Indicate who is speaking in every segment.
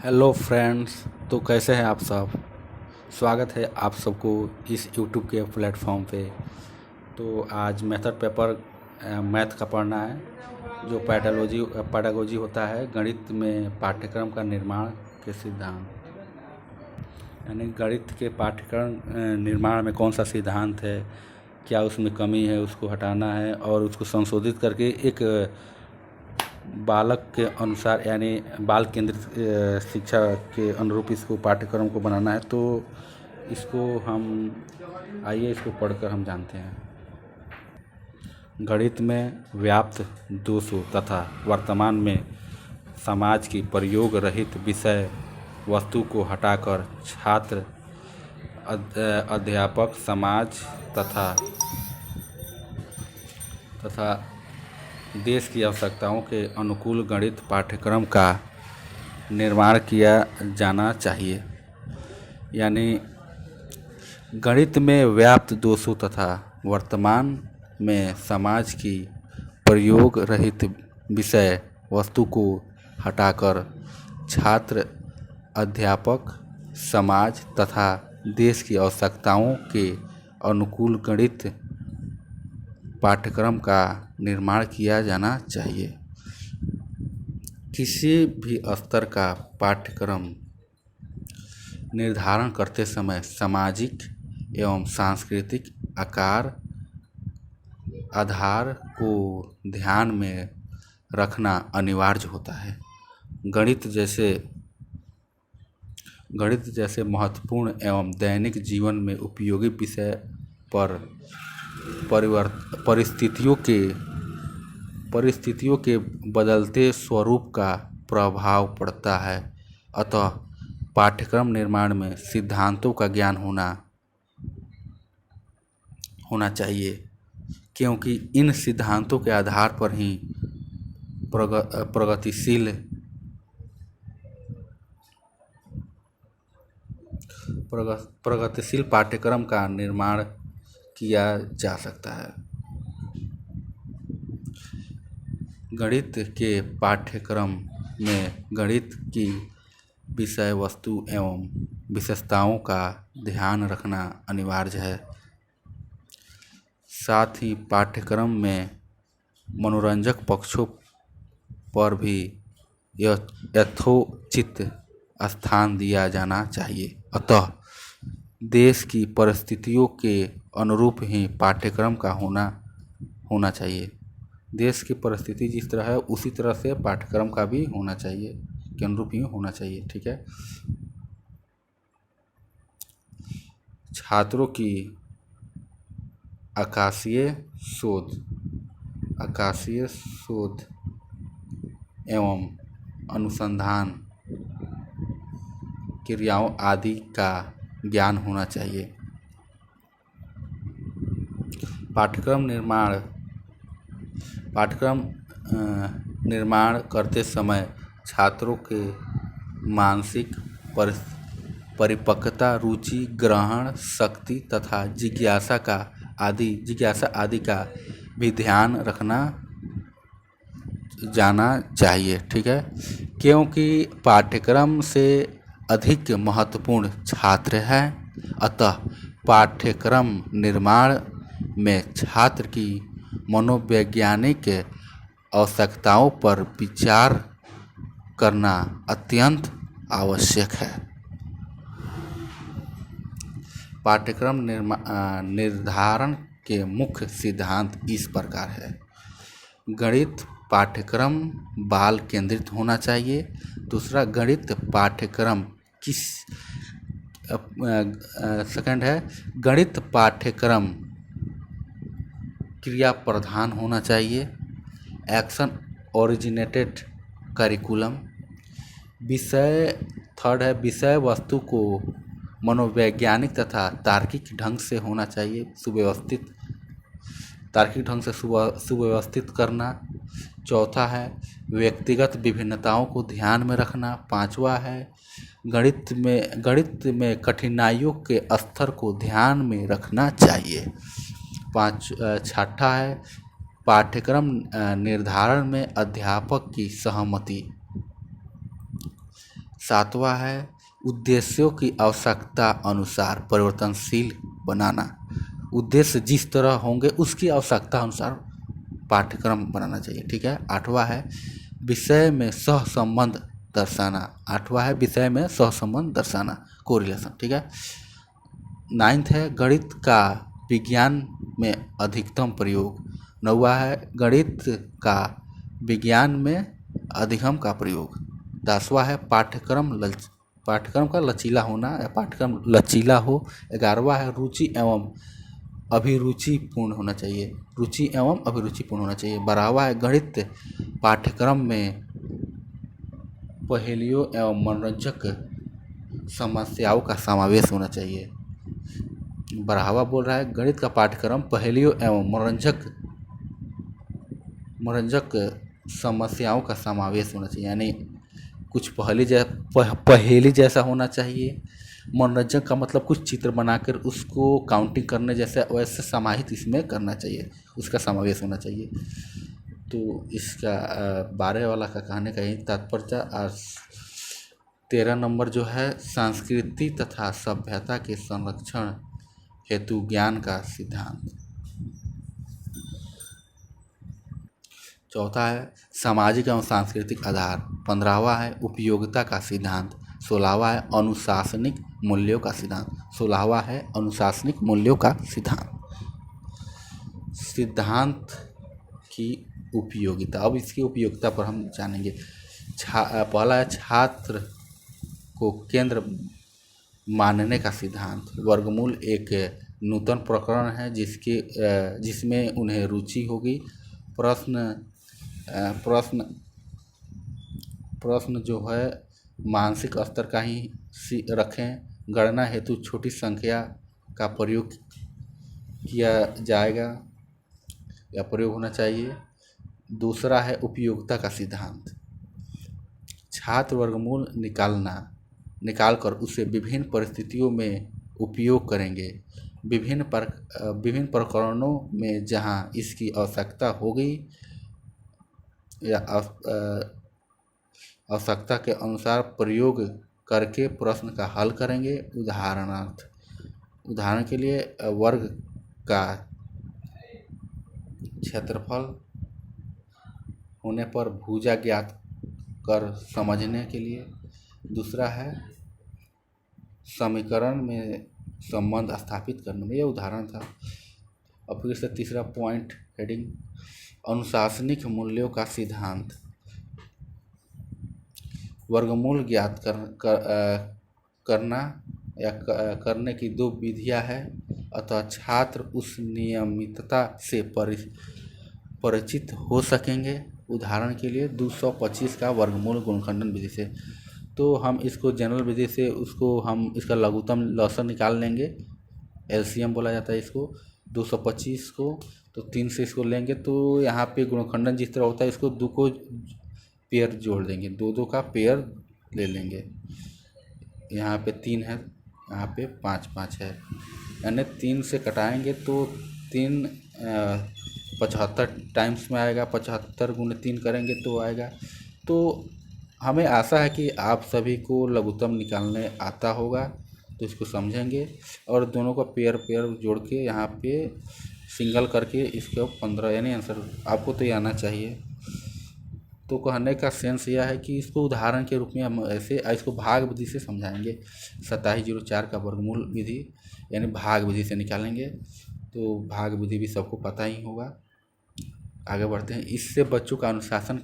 Speaker 1: Hello friends. तो कैसे हैं आप सब। स्वागत है आप सबको इस यूट्यूब के प्लेटफॉर्म पे। तो आज मेथड पेपर मैथ का पढ़ना है, जो पैडागोजी होता है गणित में पाठ्यक्रम का निर्माण के सिद्धांत। यानी गणित के पाठ्यक्रम निर्माण में कौन सा सिद्धांत है, क्या उसमें कमी है, उसको हटाना है और उसको संशोधित करके एक बालक के अनुसार यानी बाल केंद्रित शिक्षा के अनुरूप इसको पाठ्यक्रम को बनाना है। तो इसको इसको पढ़कर हम जानते हैं। गणित में व्याप्त दोषों तथा वर्तमान में समाज की प्रयोग रहित विषय वस्तु को हटाकर छात्र, अध्यापक, समाज तथा देश की आवश्यकताओं के अनुकूल गणित पाठ्यक्रम का निर्माण किया जाना चाहिए। यानी गणित में व्याप्त दोषों तथा वर्तमान में समाज की प्रयोग रहित विषय वस्तु को हटाकर छात्र, अध्यापक, समाज तथा देश की आवश्यकताओं के अनुकूल गणित पाठ्यक्रम का निर्माण किया जाना चाहिए। किसी भी स्तर का पाठ्यक्रम निर्धारण करते समय सामाजिक एवं सांस्कृतिक आधार को ध्यान में रखना अनिवार्य होता है। गणित जैसे महत्वपूर्ण एवं दैनिक जीवन में उपयोगी विषय पर परिस्थितियों के बदलते स्वरूप का प्रभाव पड़ता है। अतः पाठ्यक्रम निर्माण में सिद्धांतों का ज्ञान होना चाहिए, क्योंकि इन सिद्धांतों के आधार पर ही प्रगतिशील पाठ्यक्रम का निर्माण किया जा सकता है। गणित के पाठ्यक्रम में गणित की विषय वस्तु एवं विशेषताओं का ध्यान रखना अनिवार्य है। साथ ही पाठ्यक्रम में मनोरंजक पक्षों पर भी यथोचित स्थान दिया जाना चाहिए। अतः देश की परिस्थितियों के अनुरूप ही पाठ्यक्रम का होना चाहिए। देश की परिस्थिति जिस तरह है उसी तरह से पाठ्यक्रम का भी होना चाहिए, के अनुरूप ही होना चाहिए। ठीक है। छात्रों की आकाशीय शोध एवं अनुसंधान क्रियाओं आदि का ज्ञान होना चाहिए। पाठ्यक्रम निर्माण करते समय छात्रों के मानसिक परिपक्वता, रुचि, ग्रहण शक्ति तथा जिज्ञासा आदि का भी ध्यान रखना जाना चाहिए। ठीक है। क्योंकि पाठ्यक्रम से अधिक महत्वपूर्ण छात्र हैं, अतः पाठ्यक्रम निर्माण में छात्र की मनोवैज्ञानिक आवश्यकताओं पर विचार करना अत्यंत आवश्यक है। पाठ्यक्रम निर्धारण के मुख्य सिद्धांत इस प्रकार है। गणित पाठ्यक्रम बाल केंद्रित होना चाहिए। दूसरा, गणित पाठ्यक्रम गणित पाठ्यक्रम क्रिया प्रधान होना चाहिए। Action originated curriculum. विषय वस्तु को मनोवैज्ञानिक तथा तार्किक ढंग से होना चाहिए, सुव्यवस्थित करना। चौथा है व्यक्तिगत विभिन्नताओं को ध्यान में रखना। पांचवा है गणित में कठिनाइयों के स्तर को ध्यान में रखना चाहिए। छठा है पाठ्यक्रम निर्धारण में अध्यापक की सहमति। सातवां है उद्देश्यों की आवश्यकता अनुसार परिवर्तनशील बनाना। उद्देश्य जिस तरह होंगे उसकी आवश्यकता अनुसार पाठ्यक्रम बनाना चाहिए। ठीक है। आठवां है विषय में सहसंबंध दर्शाना। आठवां है विषय में सहसंबंध दर्शाना, कोरिलेशन। ठीक है। नाइन्थ है गणित का विज्ञान में अधिकतम प्रयोग। नौवां है गणित का विज्ञान में अधिगम का प्रयोग। 10वां है पाठ्यक्रम का लचीला होना या पाठ्यक्रम लचीला हो। 11वां है रुचि एवं अभिरुचिपूर्ण होना चाहिए। रुचि एवं अभिरुचिपूर्ण होना चाहिए। 12वां है गणित पाठ्यक्रम में पहेलियों एवं मनोरंजक समस्याओं का समावेश होना चाहिए। 12वां बोल रहा है गणित का पाठ्यक्रम पहेलियों एवं मनोरंजक समस्याओं का समावेश होना चाहिए, यानी कुछ पहेली जैसा होना चाहिए। मनोरंजक का मतलब कुछ चित्र बनाकर उसको काउंटिंग करने जैसा वैसे समाहित इसमें करना चाहिए, उसका समावेश होना चाहिए। तो इसका 12 वाला का कहने का यही तात्पर्य। आज 13 नंबर जो है संस्कृति तथा सभ्यता के संरक्षण हेतु ज्ञान का सिद्धांत। चौथा है सामाजिक एवं सांस्कृतिक आधार। 15वां है उपयोगिता का सिद्धांत। 16वां है अनुशासनिक मूल्यों का सिद्धांत। 16वां है अनुशासनिक मूल्यों का सिद्धांत। सिद्धांत की उपयोगिता। अब इसकी उपयोगिता पर हम जानेंगे। पहला है छात्र को केंद्र मानने का सिद्धांत। वर्गमूल एक नूतन प्रकरण है जिसमें उन्हें रुचि होगी। प्रश्न जो है मानसिक स्तर का ही रखें। गणना हेतु छोटी संख्या का प्रयोग किया जाएगा या प्रयोग होना चाहिए। दूसरा है उपयोगिता का सिद्धांत। छात्र वर्गमूल निकालकर उसे विभिन्न परिस्थितियों में उपयोग करेंगे। विभिन्न प्रकरणों में जहां इसकी आवश्यकता होगी या आवश्यकता के अनुसार प्रयोग करके प्रश्न का हल करेंगे। उदाहरण के लिए वर्ग का क्षेत्रफल होने पर भुजा ज्ञात कर समझने के लिए। दूसरा है समीकरण में संबंध स्थापित करने में, यह उदाहरण था। अब फिर से तीसरा पॉइंट हेडिंग अनुशासनिक मूल्यों का सिद्धांत। वर्गमूल ज्ञात करने की दो विधियां हैं, अतः छात्र उस नियमितता से परिचित हो सकेंगे। उदाहरण के लिए 225 का वर्गमूल गुणनखंडन विधि से। तो हम इसको जनरल विधि से हम इसका लघुत्तम लॉसर निकाल लेंगे। एलसीएम बोला जाता है इसको। 225 को तो 3 से इसको लेंगे तो यहाँ पे गुणनखंडन जिस तरह होता है इसको 2 को पेयर जोड़ देंगे, 2 का पेयर ले लेंगे। यहाँ पे 3 है, यहाँ पे 5 है, यानी 3 से कटाएंगे तो 3 75 टाइम्स में आएगा। 75 गुणे 3 करेंगे तो आएगा। तो हमें आशा है कि आप सभी को लघुत्तम निकालने आता होगा, तो इसको समझेंगे और दोनों का पेयर जोड़ के यहाँ पे सिंगल करके इसको 15 यानी आंसर आपको तो ये आना चाहिए। तो कहने का सेंस यह है कि इसको उदाहरण के रूप में हम ऐसे इसको भाग विधि से समझाएंगे। 2704 का वर्गमूल विधि यानी भाग विधि से निकालेंगे। तो भाग विधि भी सबको पता ही होगा। आगे बढ़ते हैं। इससे बच्चों का अनुशासन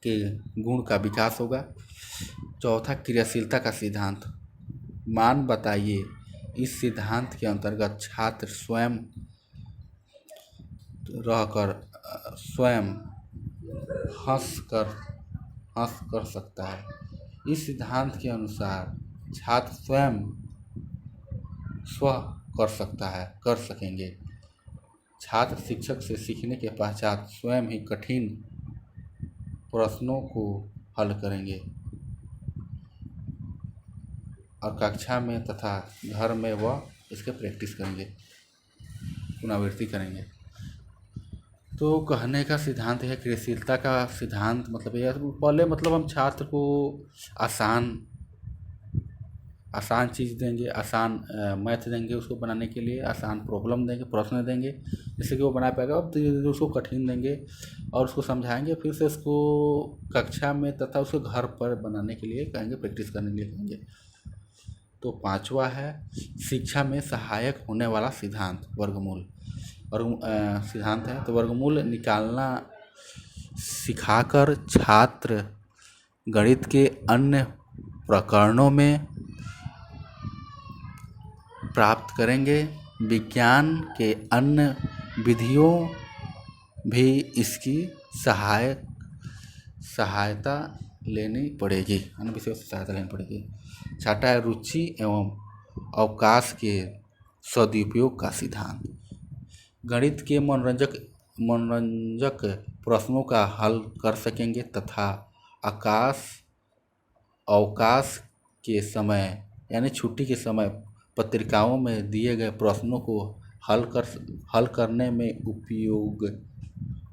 Speaker 1: के गुण का विकास होगा। चौथा क्रियाशीलता का सिद्धांत। मान बताइए। इस सिद्धांत के अंतर्गत छात्र स्वयं हंस कर सकता है। इस सिद्धांत के अनुसार छात्र स्वयं कर सकेंगे। छात्र शिक्षक से सीखने के पश्चात स्वयं ही कठिन प्रश्नों को हल करेंगे और कक्षा में तथा घर में वह इसके प्रैक्टिस करेंगे, पुनरावृत्ति करेंगे। तो कहने का सिद्धांत है, क्रियाशीलता का सिद्धांत मतलब यह पहले मतलब हम छात्र को आसान आसान चीज़ देंगे, आसान मैथ देंगे उसको बनाने के लिए, आसान प्रॉब्लम देंगे, प्रश्न देंगे जिससे कि वो बना पाएगा। अब धीरे धीरे उसको कठिन देंगे और उसको समझाएंगे, फिर से उसको कक्षा में तथा उसको घर पर बनाने के लिए कहेंगे, प्रैक्टिस करने के लिए कहेंगे। तो पांचवा है शिक्षा में सहायक होने वाला सिद्धांत, वर्गमूल। सिद्धांत है तो वर्गमूल निकालना सिखाकर छात्र गणित के अन्य प्रकरणों में प्राप्त करेंगे। विज्ञान के अन्य विधियों भी इसकी सहायता लेनी पड़ेगी, अन्य विषयों से सहायता लेनी पड़ेगी। छठा है रुचि एवं अवकाश के सदुपयोग का सिद्धांत। गणित के मनोरंजक प्रश्नों का हल कर सकेंगे तथा अवकाश के समय यानी छुट्टी के समय पत्रिकाओं में दिए गए प्रश्नों को हल करने में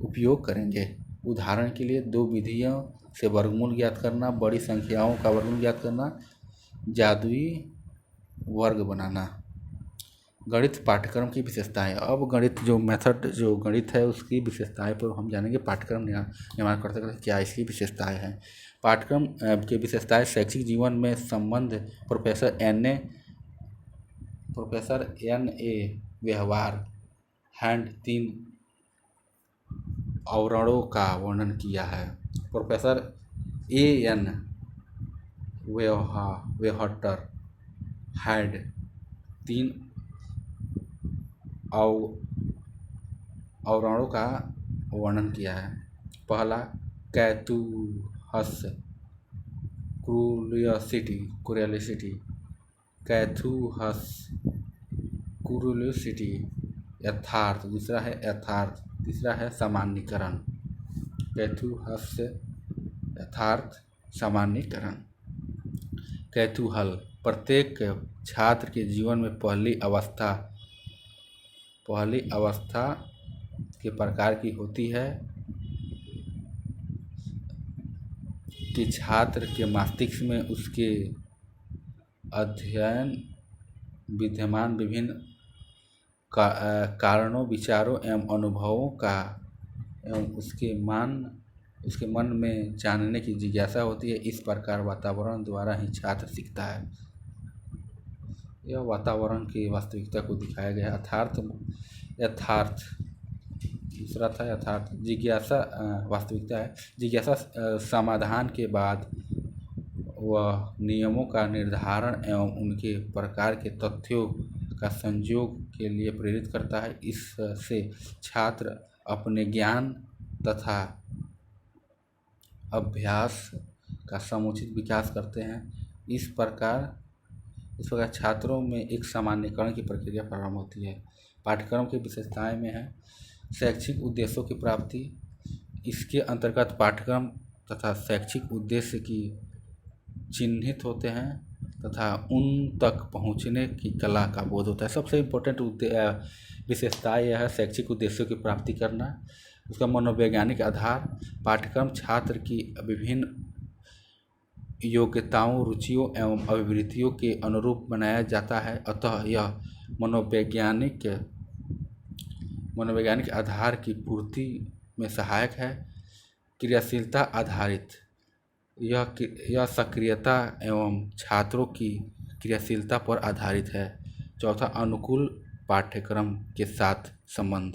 Speaker 1: उपयोग करेंगे। उदाहरण के लिए दो विधियों से वर्गमूल ज्ञात करना, बड़ी संख्याओं का वर्गमूल ज्ञात करना, जादुई वर्ग बनाना। गणित पाठ्यक्रम की विशेषताएं। अब गणित जो मेथड जो गणित है उसकी विशेषताएं पर हम जानेंगे। पाठ्यक्रम निर्माण करते करते क्या इसकी विशेषताएं हैं। पाठ्यक्रम की विशेषताएं शैक्षिक जीवन में संबंध। Professor N.A. व्यवहार हैंड 3 आवरणों का वर्णन किया है। Professor A.N. वेहटर हैड 3 आवरणों का वर्णन किया है। पहला कैथूहस क्यूरियोसिटी यथार्थ, दूसरा है यथार्थ, तीसरा है सामान्यीकरण। कैथूहस यथार्थ, सामान्यीकरण। कैतूहल प्रत्येक छात्र के जीवन में पहली अवस्था के प्रकार की होती है कि छात्र के मस्तिष्क में उसके अध्ययन विद्यमान विभिन्न कारणों, विचारों एवं अनुभवों का एवं उसके मन में जानने की जिज्ञासा होती है। इस प्रकार वातावरण द्वारा ही छात्र सीखता है। यह वातावरण की वास्तविकता को दिखाया गया। यथार्थ दूसरा था यथार्थ। जिज्ञासा वास्तविकता है। जिज्ञासा समाधान के बाद वह नियमों का निर्धारण एवं उनके प्रकार के तथ्यों का संयोग के लिए प्रेरित करता है। इससे छात्र अपने ज्ञान तथा अभ्यास का समुचित विकास करते हैं। इस प्रकार छात्रों में एक सामान्यीकरण की प्रक्रिया प्रारंभ होती है। पाठ्यक्रम की विशेषताएं में है शैक्षिक उद्देश्यों की प्राप्ति। इसके अंतर्गत पाठ्यक्रम तथा शैक्षिक उद्देश्य की चिन्हित होते हैं तथा उन तक पहुंचने की कला का बोध होता है। सबसे इम्पोर्टेंट विशेषता यह है शैक्षिक उद्देश्यों की प्राप्ति करना। उसका मनोवैज्ञानिक आधार। पाठ्यक्रम छात्र की विभिन्न योग्यताओं, रुचियों एवं अभिवृत्तियों के अनुरूप बनाया जाता है, अतः यह मनोवैज्ञानिक आधार की पूर्ति में सहायक है। क्रियाशीलता आधारित। यह सक्रियता एवं छात्रों की क्रियाशीलता पर आधारित है। चौथा अनुकूल पाठ्यक्रम के साथ संबंध।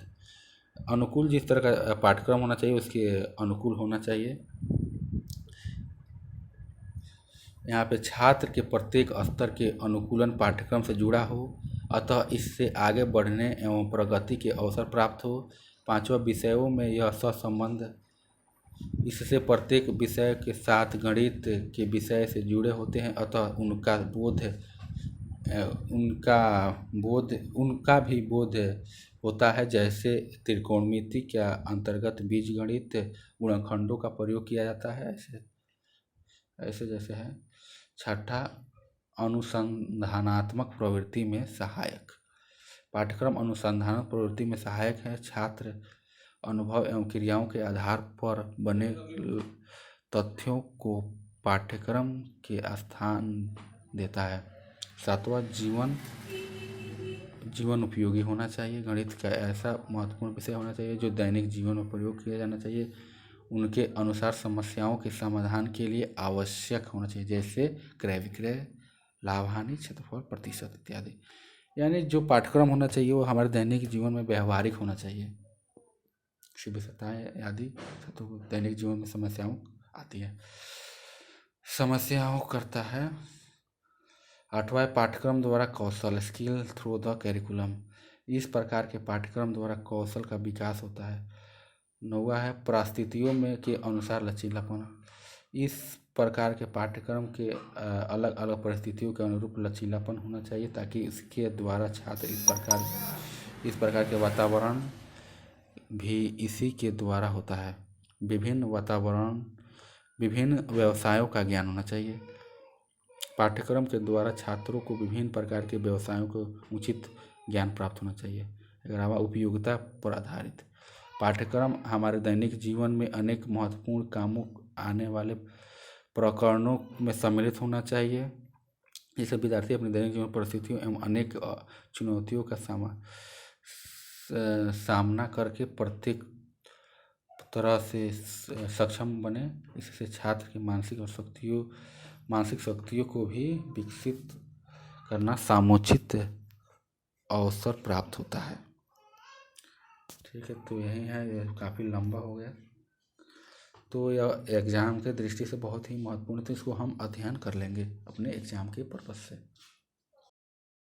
Speaker 1: अनुकूल जिस तरह का पाठ्यक्रम होना चाहिए उसके अनुकूल होना चाहिए। यहाँ पे छात्र के प्रत्येक स्तर के अनुकूलन पाठ्यक्रम से जुड़ा हो, अतः इससे आगे बढ़ने एवं प्रगति के अवसर प्राप्त हो। पांचवा विषयों में यह सहसंबंध। इससे प्रत्येक विषय के साथ गणित के विषय से जुड़े होते हैं, अतः उनका भी बोध होता है। जैसे त्रिकोणमिति के अंतर्गत बीजगणित, गुणनखंडों का प्रयोग किया जाता है, ऐसे जैसे है। छठा अनुसंधानात्मक प्रवृत्ति में सहायक। पाठ्यक्रम अनुसंधान प्रवृत्ति में सहायक है। छात्र अनुभव एवं क्रियाओं के आधार पर बने तथ्यों को पाठ्यक्रम के स्थान देता है। सातवां, जीवन उपयोगी होना चाहिए। गणित का ऐसा महत्वपूर्ण विषय होना चाहिए जो दैनिक जीवन में प्रयोग किया जाना चाहिए। उनके अनुसार समस्याओं के समाधान के लिए आवश्यक होना चाहिए, जैसे क्रय विक्रय, लाभ हानि, क्षेत्रफल, प्रतिशत इत्यादि। यानी जो पाठ्यक्रम होना चाहिए वो हमारे दैनिक जीवन में व्यवहारिक होना चाहिए। विशेषताएं आदि तो दैनिक जीवन में समस्याओं आती है, समस्याओं करता है। आठवां, पाठ्यक्रम द्वारा कौशल, स्किल थ्रू द कैरिकुलम। इस प्रकार के पाठ्यक्रम द्वारा कौशल का विकास होता है। नौवां है, परिस्थितियों में के अनुसार लचीलापन। इस प्रकार के पाठ्यक्रम के अलग अलग परिस्थितियों के अनुरूप लचीलापन होना चाहिए, ताकि इसके द्वारा छात्र इस प्रकार के वातावरण भी इसी के द्वारा होता है। विभिन्न व्यवसायों का ज्ञान होना चाहिए। पाठ्यक्रम के द्वारा छात्रों को विभिन्न प्रकार के व्यवसायों को उचित ज्ञान प्राप्त होना चाहिए। 11वां, उपयोगिता पर आधारित। पाठ्यक्रम हमारे दैनिक जीवन में अनेक महत्वपूर्ण कामों आने वाले प्रकरणों में सम्मिलित होना चाहिए। जैसे विद्यार्थी अपने दैनिक जीवन परिस्थितियों एवं अनेक चुनौतियों का सामना करके प्रत्येक तरह से सक्षम बने। इससे छात्र की मानसिक शक्तियों को भी विकसित करना समुचित अवसर प्राप्त होता है। ठीक है, तो यही है, यह काफ़ी लंबा हो गया। तो यह एग्ज़ाम के दृष्टि से बहुत ही महत्वपूर्ण है, तो इसको हम अध्ययन कर लेंगे अपने एग्ज़ाम के पर्पज़ से।